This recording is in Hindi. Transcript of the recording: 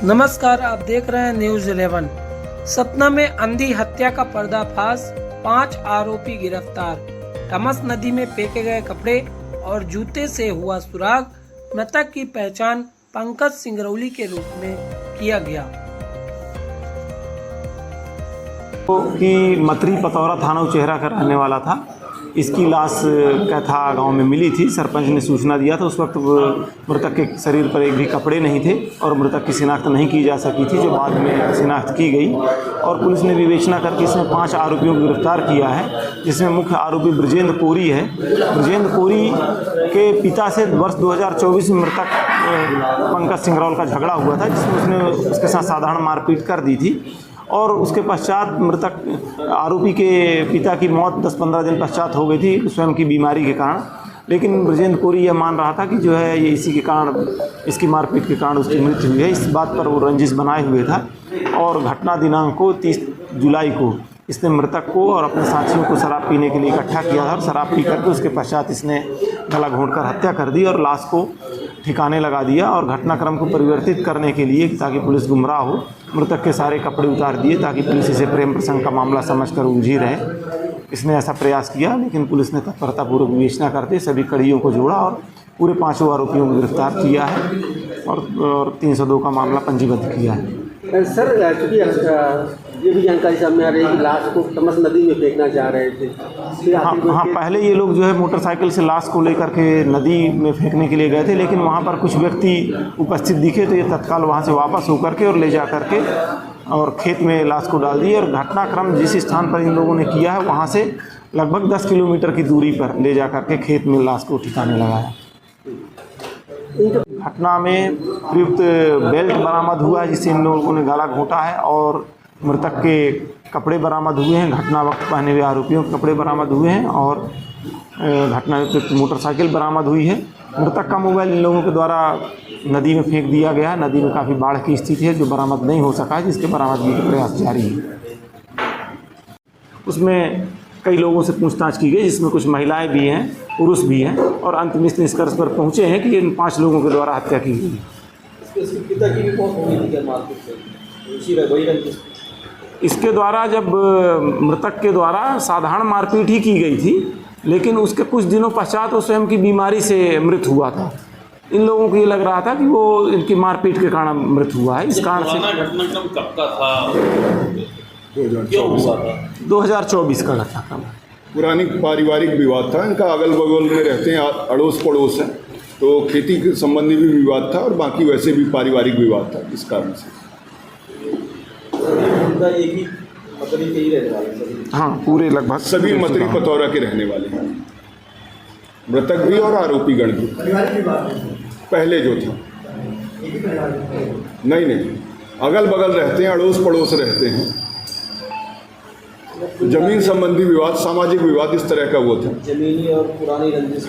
नमस्कार, आप देख रहे हैं न्यूज 11। सतना में अंधी हत्या का पर्दाफाश, 5 आरोपी गिरफ्तार। तमस नदी में फेंके गए कपड़े और जूते से हुआ सुराग। मृतक की पहचान पंकज सिंगरौली के रूप में किया गया। कि मतरी पतौरा थाना चेहरा का रहने वाला था। इसकी लाश कैथा गांव में मिली थी। सरपंच ने सूचना दिया था। उस वक्त मृतक के शरीर पर एक भी कपड़े नहीं थे और मृतक की शिनाख्त नहीं की जा सकी थी, जो बाद में शिनाख्त की गई। और पुलिस ने विवेचना करके इसमें 5 आरोपियों को गिरफ्तार किया है, जिसमें मुख्य आरोपी ब्रजेंद्र कोरी है। ब्रजेंद्र कोरी के पिता से वर्ष 2024 में मृतक पंकज सिंगरौल का झगड़ा हुआ था, जिसमें उसने उसके साथ साधारण मारपीट कर दी थी। और उसके पश्चात मृतक आरोपी के पिता की मौत 10-15 दिन पश्चात हो गई थी स्वयं की बीमारी के कारण। लेकिन ब्रजेंद्र कोरी यह मान रहा था कि जो है ये इसी के कारण, इसकी मारपीट के कारण उसकी मृत्यु हुई है। इस बात पर वो रंजिश बनाए हुए था। और घटना दिनांक को 30 जुलाई को इसने मृतक को और अपने साथियों को शराब पीने के लिए इकट्ठा किया था और शराब पी करके उसके पश्चात इसने गला घोंटकर हत्या कर दी और लाश को ठिकाने लगा दिया। और घटनाक्रम को परिवर्तित करने के लिए, ताकि पुलिस गुमराह हो, मृतक के सारे कपड़े उतार दिए ताकि पुलिस इसे प्रेम प्रसंग का मामला समझकर उलझी रहे। इसने ऐसा प्रयास किया, लेकिन पुलिस ने तत्परतापूर्वक विवेचना करते सभी कड़ियों को जोड़ा और पूरे 5 आरोपियों को गिरफ्तार किया है और 302 का मामला पंजीबद्ध किया है। सर, चूँकि ये भी जानकारी सामने आ रही है कि लाश को तमस नदी में फेंकना चाह रहे थे। हाँ, पहले ये लोग जो है मोटरसाइकिल से लाश को लेकर के नदी में फेंकने के लिए गए थे, लेकिन वहाँ पर कुछ व्यक्ति उपस्थित दिखे तो ये तत्काल वहाँ से वापस होकर के और ले जा करके और खेत में लाश को डाल दिए। और घटनाक्रम जिस स्थान पर इन लोगों ने किया है वहाँ से लगभग 10 किलोमीटर की दूरी पर ले जा करके खेत में लाश को ठिकाने लगाया। घटना में प्रयुक्त बेल्ट बरामद हुआ है, जिससे इन लोगों ने गला घोंटा है। और मृतक के कपड़े बरामद हुए हैं, घटना वक्त पहने हुए आरोपियों के कपड़े बरामद हुए हैं। और घटना में मोटरसाइकिल बरामद हुई है। मृतक का मोबाइल इन लोगों के द्वारा नदी में फेंक दिया गया। नदी में काफ़ी बाढ़ की स्थिति है, जो बरामद नहीं हो सका है, जिसके बरामदगी के प्रयास जारी है। उसमें कई लोगों से पूछताछ की गई, जिसमें कुछ महिलाएं भी हैं, पुरुष भी हैं। और अंत में इस निष्कर्ष पर पहुँचे हैं कि इन 5 लोगों के द्वारा हत्या की गई। इसके द्वारा जब मृतक के द्वारा साधारण मारपीट ही की गई थी, लेकिन उसके कुछ दिनों पश्चात वो स्वयं की बीमारी से मृत हुआ था। इन लोगों को ये लग रहा था कि वो इनकी मारपीट के कारण मृत हुआ है। इस कारण से घटनाक्रम कब का था? 2024 का घटनाक्रम। पुरानी पारिवारिक विवाद था इनका। अगल बगल में रहते हैं, अड़ोस पड़ोस है, तो खेती के संबंधी भी विवाद था और बाकी वैसे भी पारिवारिक विवाद था। इस कारण से एक ही मतरी के ही रहने वाले। हाँ, पूरे लगभग सभी मतरी पतौरा के रहने वाले हैं, मृतक भी और आरोपी गण भी। पहले जो था नहीं, अगल बगल रहते हैं, अड़ोस पड़ोस रहते हैं। जमीन संबंधी विवाद, सामाजिक विवाद, इस तरह का वो था। जमीनी और पुरानी रंजिश।